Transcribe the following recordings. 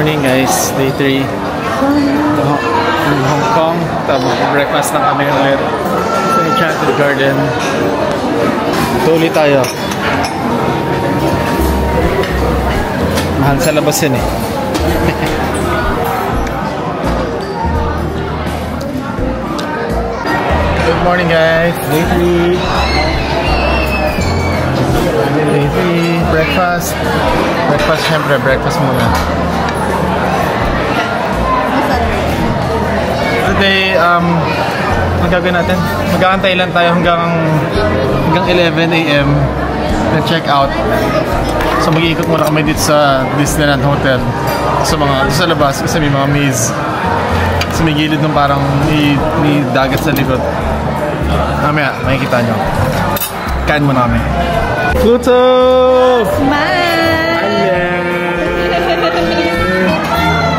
morning guys, day 3 in Hong Kong. Tapos breakfast lang kami ulit sa Enchanted Garden. Ito ulit tayo. Mahal sa labas yun eh. Good morning guys, day 3 breakfast. Breakfast, syempre, breakfast muna. Today, ang gagawin natin, mag-aantay lang tayo hanggang 11 AM na check out. So mag-iikot muna kami dito sa Disneyland Hotel. Sa labas kasi may mga maze. Sa may gilid nung parang may dagat sa likod. Mamaya, makikita nyo. Kain muna kami. Pluto! Smile!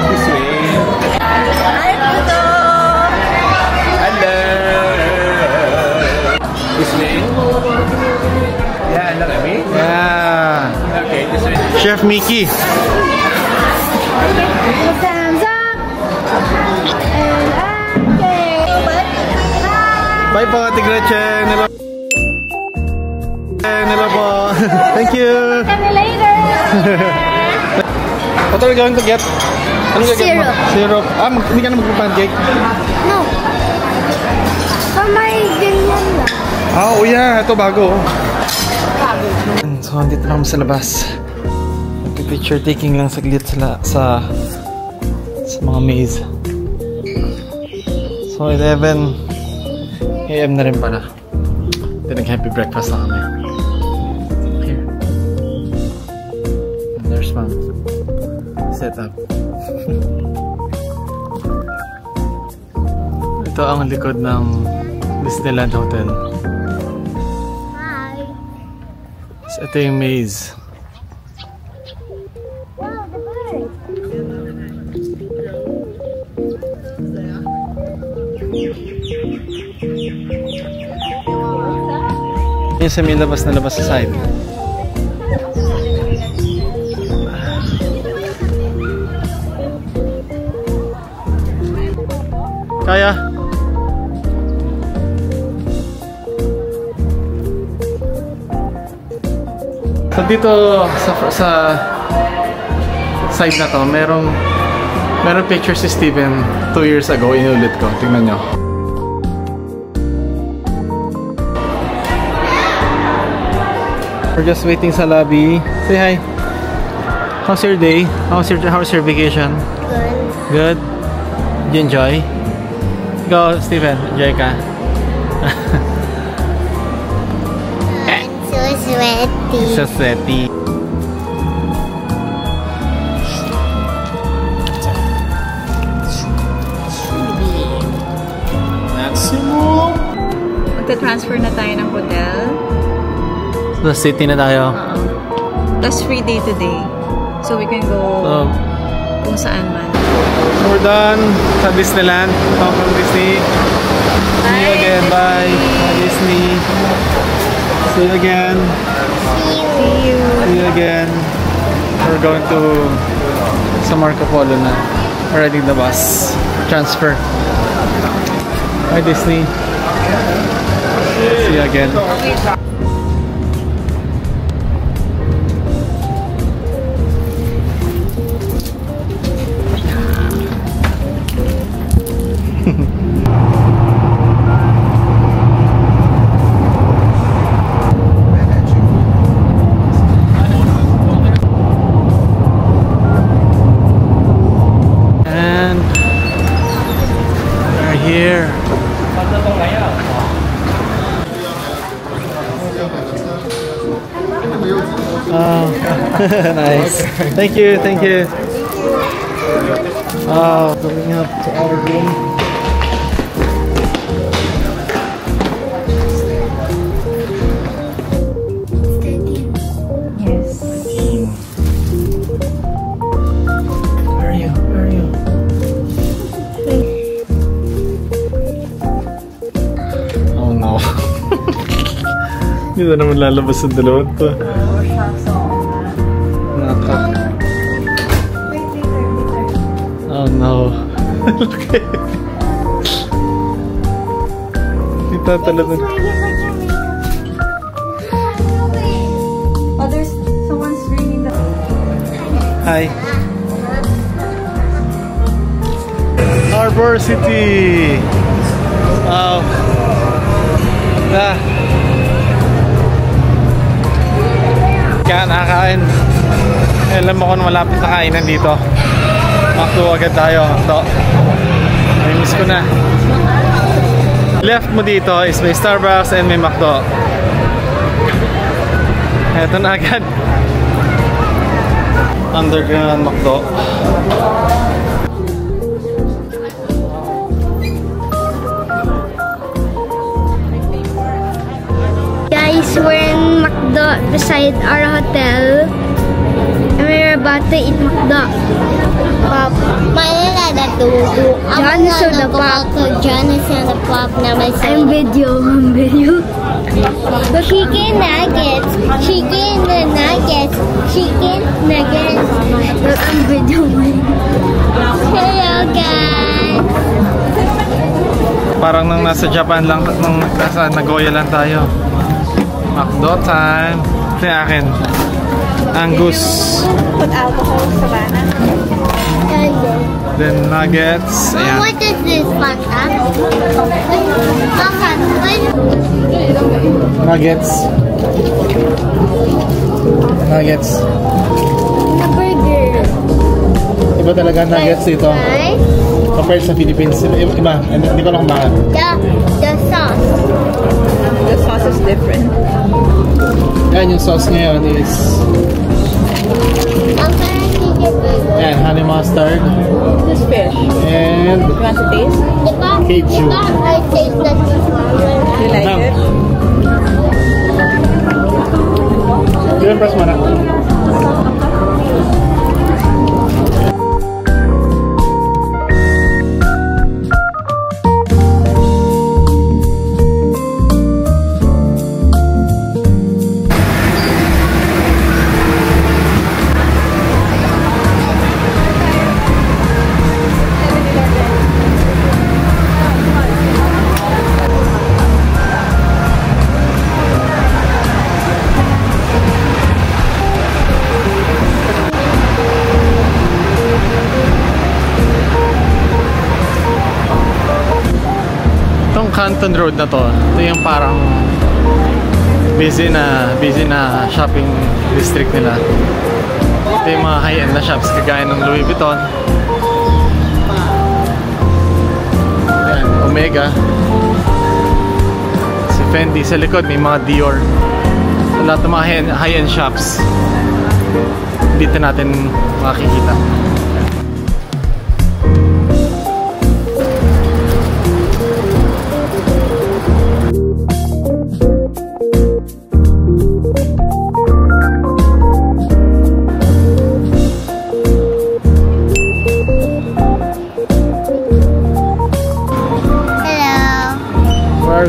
This way. Hi, Pluto! Hello! This way. Yeah, hello, Remy. Yeah. Okay, this way. Chef Mickey. Thumbs up! And okay! Bye po, Ate Gretchen. Hello. Hello po. Thank you. See you later! What are you going to get? Ano Syrup. Syrup. Hindi ka na magpa-pancake? No. May ganyan lang. Oh yeah. Ito bago. So, andito na kami sa labas. Picture taking lang saglit sa mga maze. So, 11 AM na rin pala. Nag-happy breakfast na kami. Here. And there's one setup. Ito ang likod ng Disneyland Hotel. Hi! So, ito yung maze. Wow, the bird! Yung sa may labas na labas sa side. Kaya? So dito sa side na to, merong picture si Steven 2 years ago, inulit ko. Tingnan nyo. We're just waiting sa lobby. Say hi. How's your day? How's your vacation? Good. Good? Did you enjoy? Go, Steven. Enjoy ka? I'm so sweaty. So sweaty. Maximum! Magta-transfer na tayo ng hotel. The city na tayo. Plus free day today. So we can go kung saan man. We're done sa Disneyland. Hong Kong Disney. See you again. Bye. Bye Disney. See you again. See you. See you again. We're going to sa Marco Polo na. We're riding the bus. Transfer. Bye Disney. See you again. And we're here. Oh, nice. Thank you, thank you. Oh, going up to our room. Yes. Where are you? Where are you? Oh no. Hindi na naman lalabas ang dalawang to. No. Okay. Itatalab na. Oh, there's someone's ringing the... Hi. Harbor City. Wow. Kaya nakakain. Alam mo kung malapit na kainan dito. Makto agad tayo. Makto. Miss ko na. Left mo dito is may Starbucks and may Makto. Eto na agad. Underground Makto. Guys, we're in McDo beside our hotel. And we're about to eat McDo. Pop. John is on the pop. John is on the pop. I'm video. Chicken nuggets. Chicken nuggets. Chicken nuggets. I'm video. Hello guys. Parang nang nasa Japan lang, nang nasa Nagoya lang tayo. Makdo time. Ito yung akin. Angus. Put alcohol sa bana. Then nuggets. Ayan. What is this, Fanta? Nuggets. Nuggets. The burger. Iba talaga nuggets dito. Right? Compared sa Philippines. Iba. Hindi ko lang kumakan. The sauce. The sauce is different. Ayan yung sauce ngayon is ayan, honey mustard. This fish. And You want to taste? keju. I taste that. You like it? Yun, press mo na. Canton Road na to, ito yung parang busy na shopping district nila. Ito yung mga high-end na shops kagaya ng Louis Vuitton. Ayan, Omega. Si Fendi sa likod, may mga Dior. So, lahat ng mga high-end shops dito natin makikita.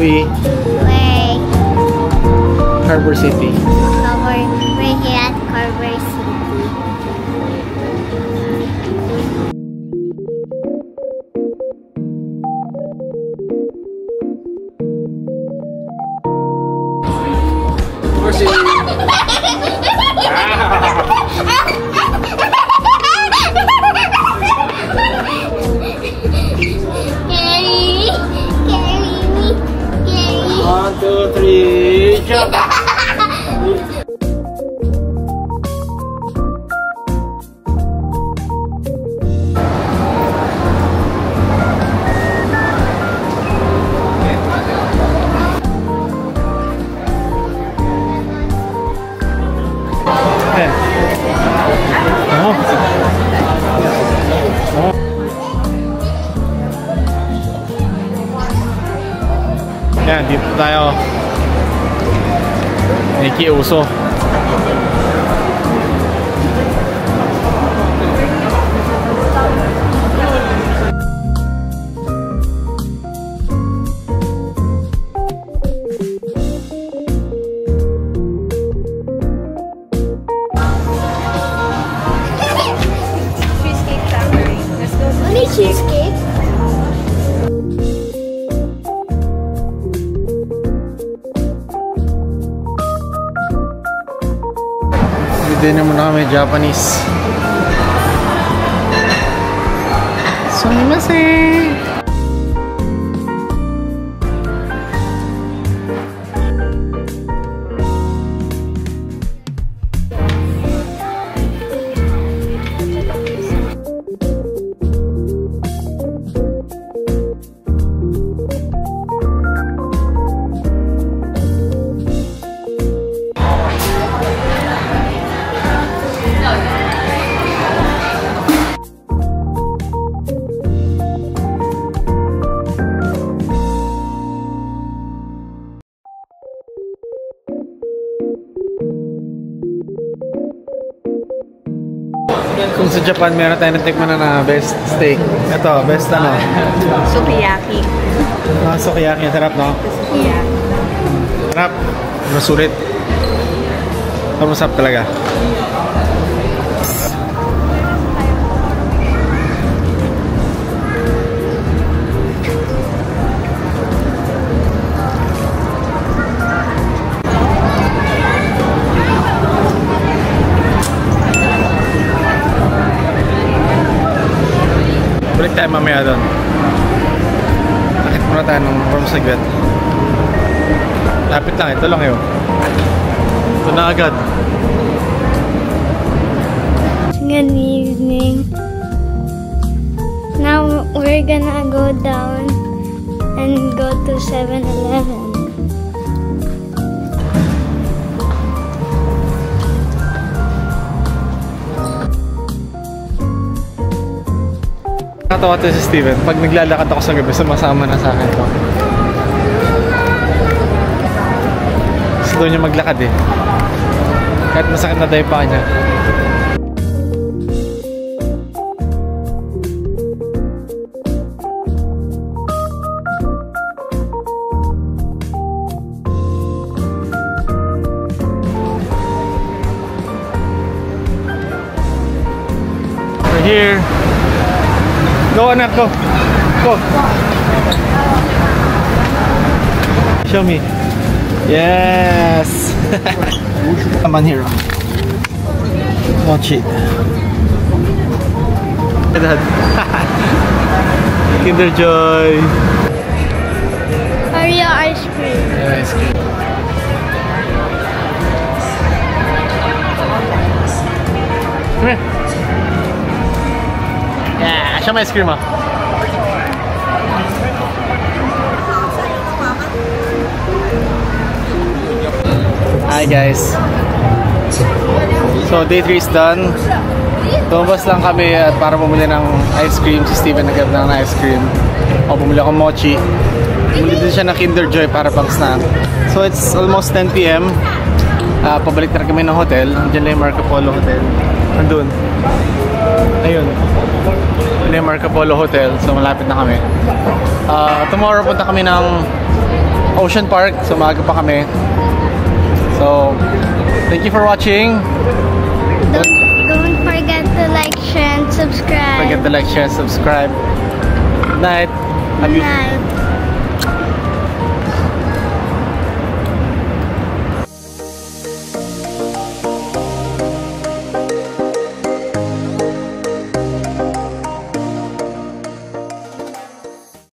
We're Harbor City. we're here at Harbor City. One, two, three, jump! Yan, dito tayo. Nakikiuso. Cheesecake Factory. Let's go. cheesecake. Dinner muna kami, Japanese. Sumimasen. Kung sa Japan, meron tayo natikman na best steak. Ito, best ano? Sukiyaki. Sukiyaki. Sarap, no? Yeah. Sarap. Masulit. Masarap talaga. Balik tayo mamaya doon. Nakit muna tayo ng warm saglit. Lapit lang, ito lang yun. Ito na agad. Good evening. Now we're gonna go down and go to 7-Eleven. Nakatawa to si Steven. Pag naglalakad ako sa gabi, sumasama na sa akin to. Gusto daw niya maglakad eh. Kahit masakit na tayo pa niya. We're here. Go, anak, go. Go. Show me. Yes. Come on here. Watch it. Dad. Kinder Joy. Oreo ice cream. Yeah, ice cream. Come here. Yeah, show my ice cream, ah. Hi guys. So day 3 is done. Tumabas lang kami at para bumili ng ice cream. Si Steven nagab ng ice cream. O bumili ako mochi. Bumili din siya ng Kinder Joy para pang snack. So it's almost 10 PM. Pabalik na kami ng hotel. Diyan lang yung Marco Polo Hotel. Nandun. Ayun. Yun yung Marco Polo Hotel. So malapit na kami. Tomorrow punta kami ng Ocean Park. So maaga pa kami. So thank you for watching. Don't forget to like, share, and subscribe. Forget to like, share, subscribe. Good night. Good night.